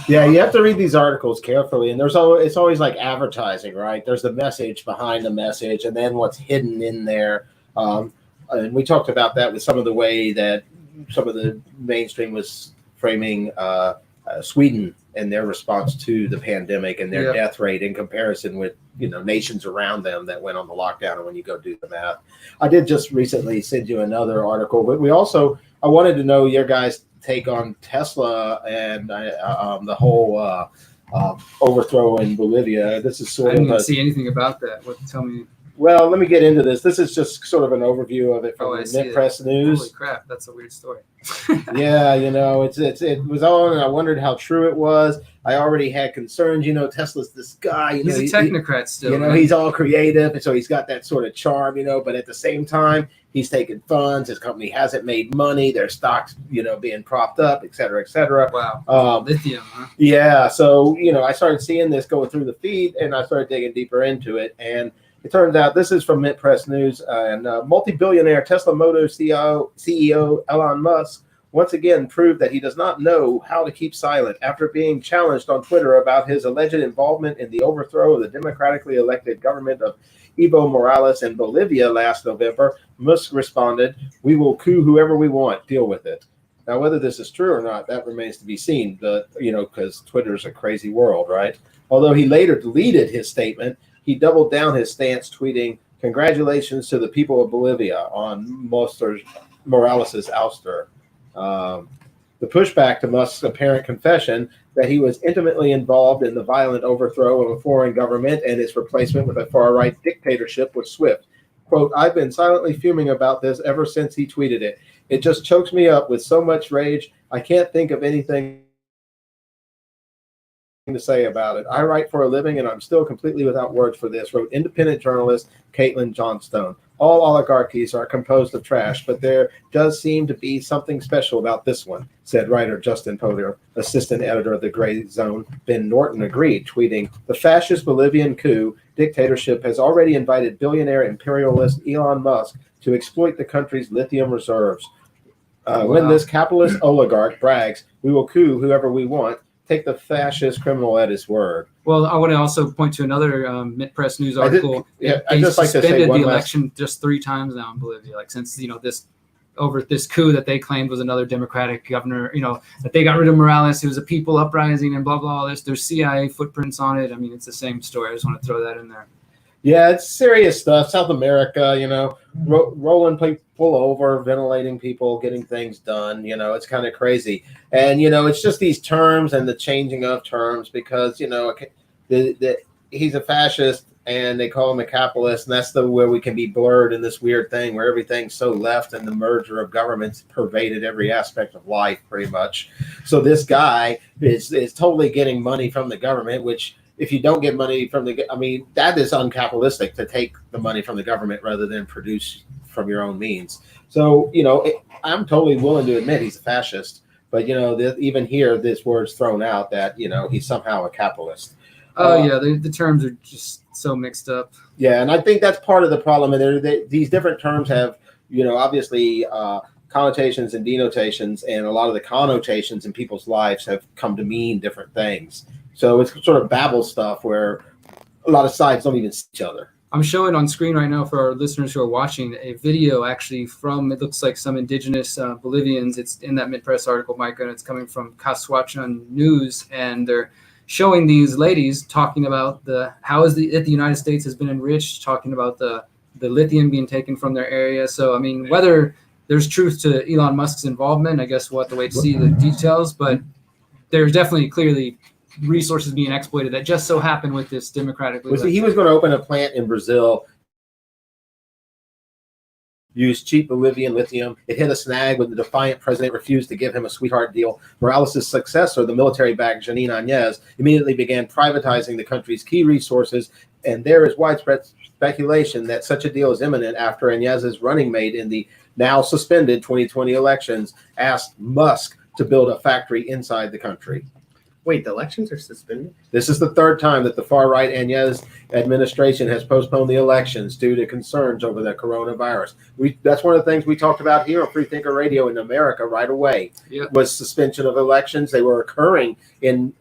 Yeah, you have to read these articles carefully, and it's always like advertising, right? There's the message behind the message, and then what's hidden in there. And we talked about that with some of the way that some of the mainstream was framing Sweden and their response to the pandemic and their death rate in comparison with nations around them that went on the lockdown. And when you go do the math, I did just recently send you another article, but I wanted to know your guys' take on Tesla and the whole overthrow in Bolivia. This is I didn't see anything about that. Tell me. Well, let me get into this. This is just sort of an overview of it from the Mint Press News. Holy crap, that's a weird story. Yeah, it was on, and I wondered how true it was. I already had concerns. Tesla's this guy. He's a technocrat still. He's all creative, and so he's got that sort of charm. But at the same time, he's taking funds. His company hasn't made money. Their stocks, being propped up, et cetera, et cetera. Wow. Lithium, huh? Yeah. So I started seeing this going through the feed, and I started digging deeper into it, and it turns out this is from Mint Press News, and multi-billionaire Tesla Motors CEO Elon Musk once again proved that he does not know how to keep silent after being challenged on Twitter about his alleged involvement in the overthrow of the democratically elected government of Evo Morales in Bolivia last November. Musk responded, "We will coup whoever we want. Deal with it." Now, whether this is true or not, that remains to be seen. But because Twitter's a crazy world, right? Although he later deleted his statement, he doubled down his stance, tweeting, "Congratulations to the people of Bolivia on Morales' ouster." The pushback to Musk's apparent confession that he was intimately involved in the violent overthrow of a foreign government and its replacement with a far-right dictatorship was swift. Quote, "I've been silently fuming about this ever since he tweeted it. It just chokes me up with so much rage. I can't think of anything to say about it. I write for a living, and I'm still completely without words for this," wrote independent journalist Caitlin Johnstone. "All oligarchies are composed of trash, but there does seem to be something special about this one," said writer Justin Potter, assistant editor of the Gray Zone. Ben Norton agreed, tweeting, "The fascist Bolivian coup dictatorship has already invited billionaire imperialist Elon Musk to exploit the country's lithium reserves. When this capitalist oligarch brags, we will coup whoever we want, take the fascist criminal at his word." Well, I want to also point to another Mint Press News article. I just like to say the election just 3 times now in Bolivia. Like since this coup that they claimed was another Democratic governor, that they got rid of Morales. It was a people uprising and blah blah. There's CIA footprints on it. I mean, it's the same story. I just want to throw that in there. Yeah, it's serious stuff. South America, rolling people over, ventilating people, getting things done. It's kind of crazy. And, it's just these terms and the changing of terms because, he's a fascist and they call him a capitalist. And that's where we can be blurred in this weird thing where everything's so left and the merger of governments pervaded every aspect of life pretty much. So this guy is totally getting money from the government, which if you don't get money from that is uncapitalistic to take the money from the government rather than produce from your own means. So, I'm totally willing to admit he's a fascist, but, even here, this word's thrown out that, he's somehow a capitalist. The terms are just so mixed up. Yeah, and I think that's part of the problem. And these different terms have, obviously connotations and denotations, and a lot of the connotations in people's lives have come to mean different things. So it's sort of babble stuff where a lot of sides don't even see each other. I'm showing on screen right now for our listeners who are watching a video actually from, it looks like some indigenous Bolivians. It's in that Mint Press article, Micah, and it's coming from Caswachan News. And they're showing these ladies talking about how the United States has been enriched, talking about the lithium being taken from their area. So, I mean, whether there's truth to Elon Musk's involvement, I guess we'll have to wait to see the details. But there's definitely clearly resources being exploited that just so happened with this democratically. He was going to open a plant in Brazil, use cheap Bolivian lithium. It hit a snag when the defiant president refused to give him a sweetheart deal. Morales' successor, the military-backed Janine Áñez, immediately began privatizing the country's key resources, and there is widespread speculation that such a deal is imminent after Áñez's running mate in the now suspended 2020 elections asked Musk to build a factory inside the country. Wait, the elections are suspended? This is the third time that the far-right Añez administration has postponed the elections due to concerns over the coronavirus. That's one of the things we talked about here on Freethinker Radio in America right away. Yep. Was suspension of elections. They were occurring in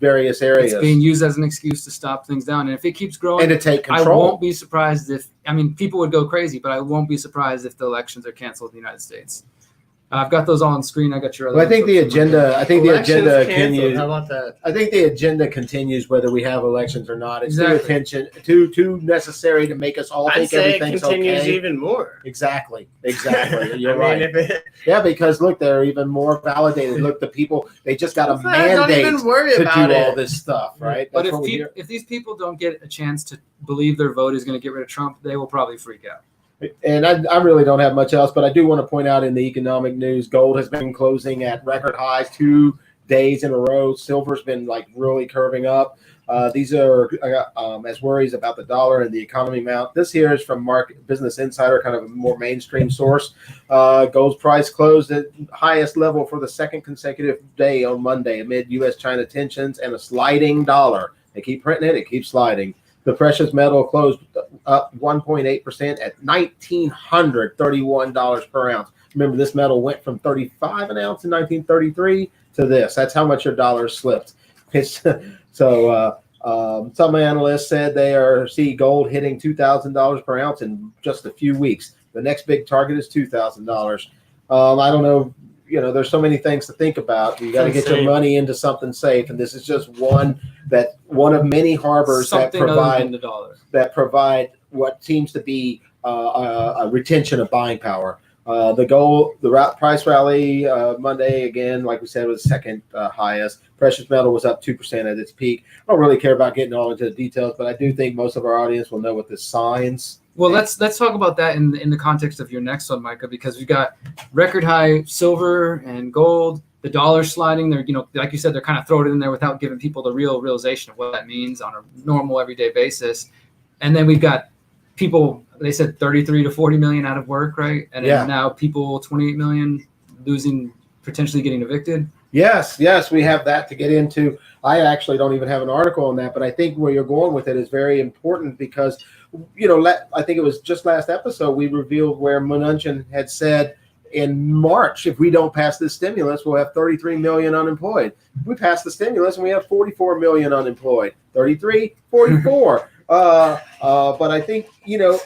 various areas. It's being used as an excuse to stop things down. And if it keeps growing, and to take I control. won't be surprised if, I mean, people would go crazy, but I won't be surprised if the elections are canceled in the United States. I've got those all on screen. I got your other. Well, I think the agenda. I think the Elections agenda canceled. continues. How about that? I think the agenda continues whether we have elections or not. It's Exactly. too necessary to make us all I'd think say it everything's continues okay. even more. Exactly. You're I right. mean, if it, Yeah, because look, they're even more validated. Look, the people, they just got a don't mandate even worry to do about all it. this stuff, right? But That's what we hear. if these people don't get a chance to believe their vote is going to get rid of Trump, they will probably freak out. And I really don't have much else, but I do want to point out in the economic news, gold has been closing at record highs 2 days in a row. Silver's been like really curving up. These are as worries about the dollar and the economy mount. This here is from Business Insider, kind of a more mainstream source. Gold's price closed at highest level for the second consecutive day on Monday amid U.S.-China tensions and a sliding dollar. They keep printing it. It keeps sliding. The precious metal closed up 1.8% at $1,931 per ounce. Remember, this metal went from 35 an ounce in 1933 to this. That's how much your dollar slipped. So some analysts said they see gold hitting $2,000 per ounce in just a few weeks. The next big target is $2,000. I don't know. You know, there's so many things to think about. You got to get your money into something safe, and this is just one of many harbors Something that other than the dollar. provide what seems to be a retention of buying power. The price rally Monday again, like we said, was second highest. Precious metal was up 2% at its peak. I don't really care about getting all into the details, but I do think most of our audience will know what the signs. Well, let's talk about that in the context of your next one, Micah, because we've got record high silver and gold. The dollar sliding. They're, like you said, they're kind of throwing it in there without giving people the real realization of what that means on a normal everyday basis. And then we've got people. They said 33 to 40 million out of work, right? And then now people 28 million losing, potentially getting evicted. Yes, we have that to get into. I actually don't even have an article on that, but I think where you're going with it is very important because, I think it was just last episode we revealed where Mnuchin had said in March, if we don't pass this stimulus, we'll have 33 million unemployed. We pass the stimulus and we have 44 million unemployed. 33, 44. But I think,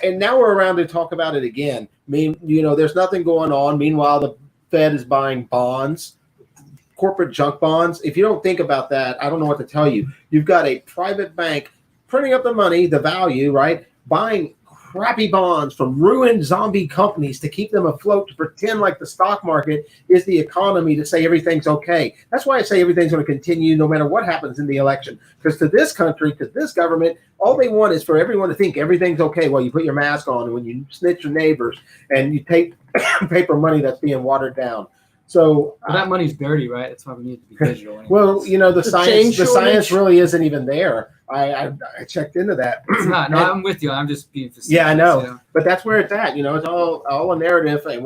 and now we're around to talk about it again. There's nothing going on. Meanwhile, the Fed is buying bonds, corporate junk bonds. If you don't think about that, I don't know what to tell you. You've got a private bank printing up the money, the value, right? Buying crappy bonds from ruined zombie companies to keep them afloat, to pretend like the stock market is the economy, to say everything's okay. That's why I say everything's going to continue no matter what happens in the election. Because to this country, to this government, all they want is for everyone to think everything's okay while you put your mask on and when you snitch your neighbors and you take paper money that's being watered down. So that money's dirty, right? That's why we need to be digital. Anyways. Well, the science really isn't even there. I checked into that. It's not. No, I'm with you. I'm just being facetious. Yeah, I know. But that's where it's at. It's all a narrative, and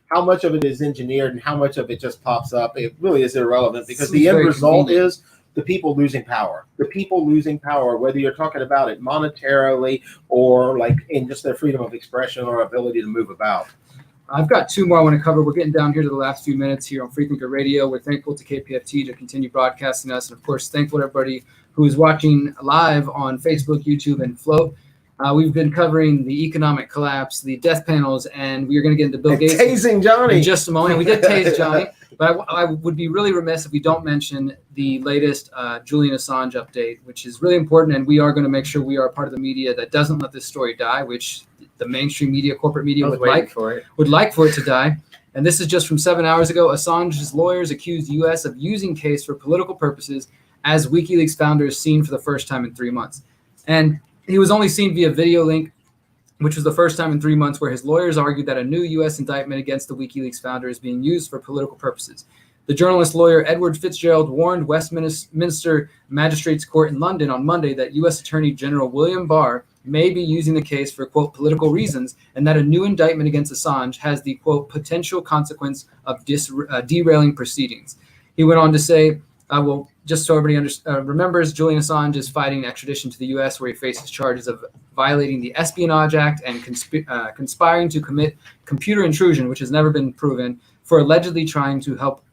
how much of it is engineered and how much of it just pops up, it really is irrelevant because the end result is the people losing power. The people losing power, whether you're talking about it monetarily or like in just their freedom of expression or ability to move about. I've got two more I want to cover. We're getting down here to the last few minutes here on Freethinker Radio. We're thankful to KPFT to continue broadcasting us. And, of course, thankful to everybody who is watching live on Facebook, YouTube, and Float. We've been covering the economic collapse, the death panels, and we are going to get into Bill Gates tasing Johnny in just a moment. We did tase Johnny, but I would be really remiss if we don't mention the latest Julian Assange update, which is really important, and we are going to make sure we are part of the media that doesn't let this story die, which the mainstream media, corporate media would like for it to die. And this is just from 7 hours ago. Assange's lawyers accused U.S. of using case for political purposes as WikiLeaks founder is seen for the first time in 3 months. And he was only seen via video link, which was the first time in 3 months where his lawyers argued that a new U.S. indictment against the WikiLeaks founder is being used for political purposes. The journalist lawyer Edward Fitzgerald warned Westminster Magistrates Court in London on Monday that U.S. Attorney General William Barr may be using the case for, quote, political reasons, and that a new indictment against Assange has the, quote, potential consequence of derailing proceedings. He went on to say, Well, just so everybody remembers, Julian Assange is fighting extradition to the U.S., where he faces charges of violating the Espionage Act and conspiring to commit computer intrusion, which has never been proven, for allegedly trying to help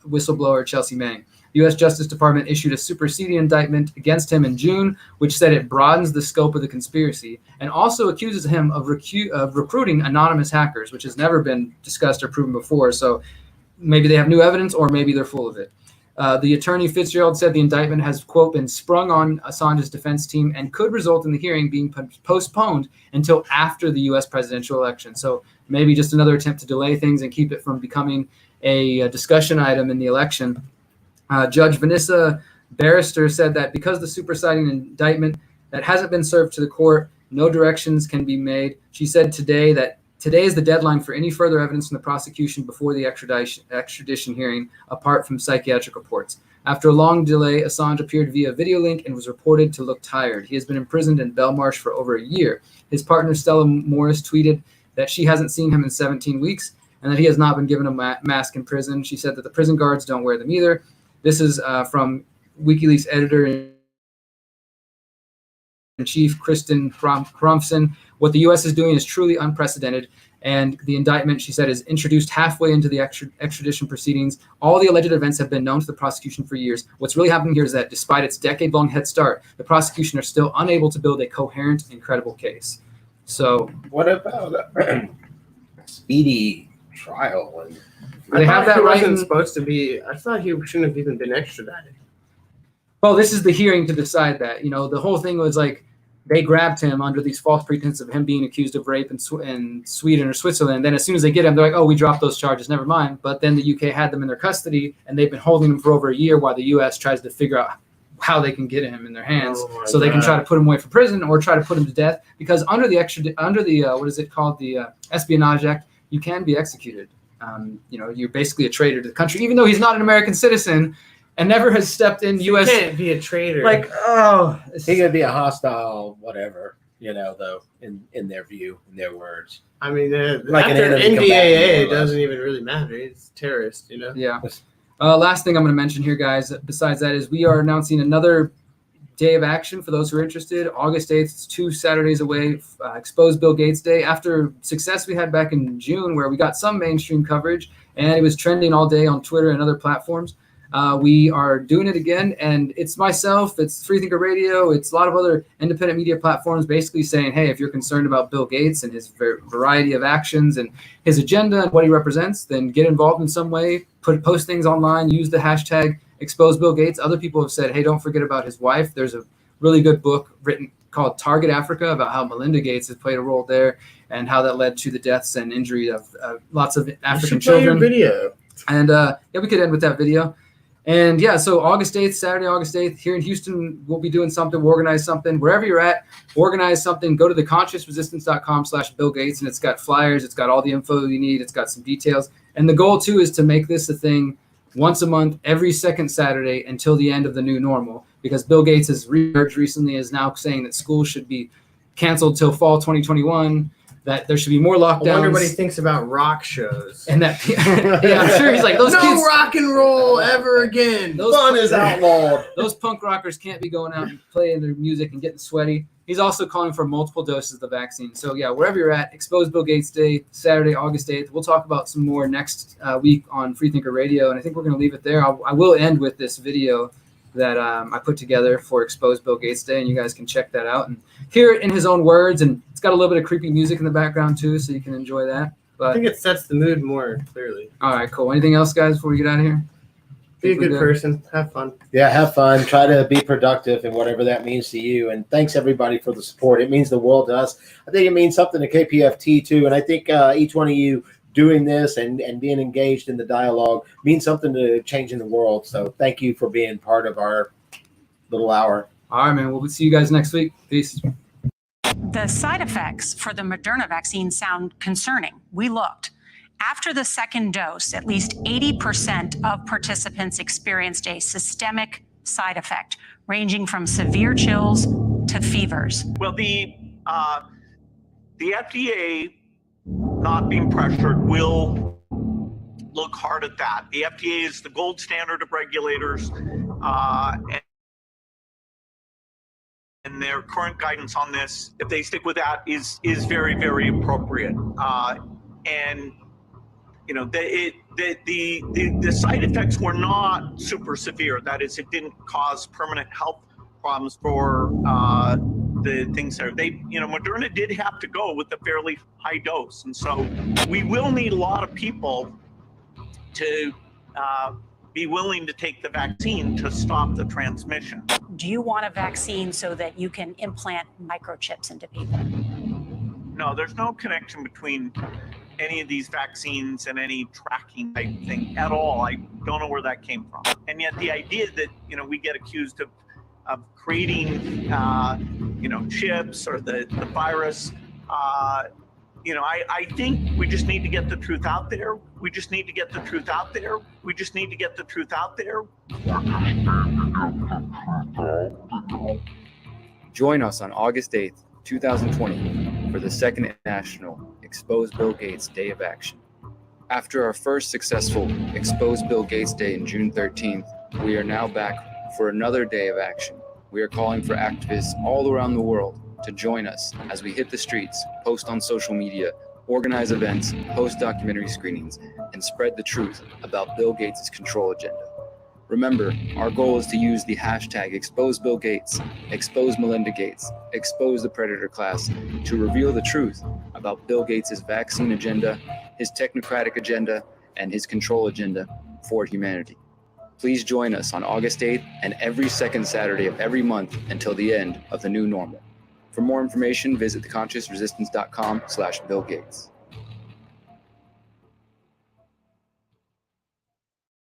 whistleblower Chelsea Manning. The U.S. Justice Department issued a superseding indictment against him in June, which said it broadens the scope of the conspiracy and also accuses him of recruiting anonymous hackers, which has never been discussed or proven before. So maybe they have new evidence, or maybe they're full of it. The attorney Fitzgerald said the indictment has, quote, been sprung on Assange's defense team and could result in the hearing being postponed until after the U.S. presidential election. So maybe just another attempt to delay things and keep it from becoming a discussion item in the election. Judge Vanessa Barrister said that because the superseding indictment that hasn't been served to the court, no directions can be made. She said today that today is the deadline for any further evidence from the prosecution before the extradition hearing, apart from psychiatric reports. After a long delay, Assange appeared via video link and was reported to look tired. He has been imprisoned in Belmarsh for over a year. His partner, Stella Morris, tweeted that she hasn't seen him in 17 weeks and that he has not been given a mask in prison. She said that the prison guards don't wear them either. This is from WikiLeaks editor-in-chief Kristen Cromfson. What the U.S. is doing is truly unprecedented, and the indictment, she said, is introduced halfway into the extradition proceedings. All the alleged events have been known to the prosecution for years. What's really happening here is that despite its decade-long head start, the prosecution are still unable to build a coherent and credible case. So what about speedy trial? And they have that right. Wasn't supposed to be. I thought he shouldn't have even been extradited. Well, this is the hearing to decide that. You know, the whole thing was like, they grabbed him under these false pretense of him being accused of rape in Sweden or Switzerland. Then as soon as they get him, they're like, oh, we dropped those charges, never mind. But then the UK had them in their custody, and they've been holding them for over a year while the US tries to figure out how they can get him in their hands, so they can try to put him away from prison or try to put him to death. Because under the what is it called, the Espionage Act, you can be executed. You know, you're basically a traitor to the country, even though he's not an American citizen and never has stepped in U.S. You can't be a traitor. Like, oh, he could be a hostile, whatever, you know, though, in their view, in their words. I mean, like after an NDAA, it doesn't even really matter. It's terrorist, you know? Yeah. Last thing I'm going to mention here, guys, besides that, is we are announcing another day of action for those who are interested. August 8th, it's 2 Saturdays away, Expose Bill Gates Day. After success we had back in June, where we got some mainstream coverage, and it was trending all day on Twitter and other platforms. We are doing it again, and it's myself, it's Freethinker Radio, it's a lot of other independent media platforms basically saying, hey, if you're concerned about Bill Gates and his variety of actions and his agenda and what he represents, then get involved in some way, post things online, use the hashtag Expose Bill Gates. Other people have said, hey, don't forget about his wife. There's a really good book written called Target Africa about how Melinda Gates has played a role there and how that led to the deaths and injury of lots of African children. Video. And yeah, we could end with that video. And yeah, so August 8th, Saturday, August 8th, here in Houston, we'll be doing something, we'll organize something. Wherever you're at, organize something. Go to theconsciousresistance.com/Bill Gates, and it's got flyers, it's got all the info you need, it's got some details. And the goal, too, is to make this a thing once a month, every second Saturday until the end of the new normal, because Bill Gates has recently is now saying that schools should be canceled till fall 2021. That there should be more lockdowns. I wonder what he thinks about rock shows. And that, yeah, I'm sure he's like, those no kids, rock and roll ever again. Fun is outlawed. Those punk rockers can't be going out and playing their music and getting sweaty. He's also calling for multiple doses of the vaccine. So yeah, wherever you're at, Expose Bill Gates Day, Saturday, August 8th. We'll talk about some more next week on Freethinker Radio, and I think we're going to leave it there. I will end with this video that I put together for Expose Bill Gates Day, and you guys can check that out and hear it in his own words. And it's got a little bit of creepy music in the background too, so you can enjoy that. But I think it sets the mood more clearly. All right, cool. Anything else, guys, before we get out of here? Be a good person. Have fun. Yeah, have fun. Try to be productive and whatever that means to you. And thanks, everybody, for the support. It means the world to us. I think it means something to KPFT, too. And I think each one of you doing this and being engaged in the dialogue means something to changing the world. So thank you for being part of our little hour. All right, man. We'll see you guys next week. Peace. The side effects for the Moderna vaccine sound concerning. We looked. After the second dose, at least 80% of participants experienced a systemic side effect, ranging from severe chills to fevers. Well, the FDA, not being pressured, will look hard at that. The FDA is the gold standard of regulators, and their current guidance on this, if they stick with that, is very, very appropriate. And you know, the side effects were not super severe. That is, it didn't cause permanent health problems for the things there. Moderna did have to go with a fairly high dose, and so we will need a lot of people to be willing to take the vaccine to stop the transmission. Do you want a vaccine so that you can implant microchips into people? No, there's no connection between any of these vaccines and any tracking type thing at all. I don't know where that came from. And yet the idea that, we get accused of creating, chips or the virus, I think we just need to get the truth out there. We just need to get the truth out there. We just need to get the truth out there. Join us on August 8th, 2020 for the second National Expose Bill Gates Day of Action. After our first successful Expose Bill Gates Day in June 13th, we are now back for another day of action. We are calling for activists all around the world to join us as we hit the streets, post on social media, organize events, host documentary screenings, and spread the truth about Bill Gates' control agenda. Remember, our goal is to use the hashtag #ExposeBillGates, expose Melinda Gates, expose the predator class, to reveal the truth about Bill Gates' vaccine agenda, his technocratic agenda, and his control agenda for humanity. Please join us on August 8th and every second Saturday of every month until the end of the new normal. For more information, visit theconsciousresistance.com/Bill Gates.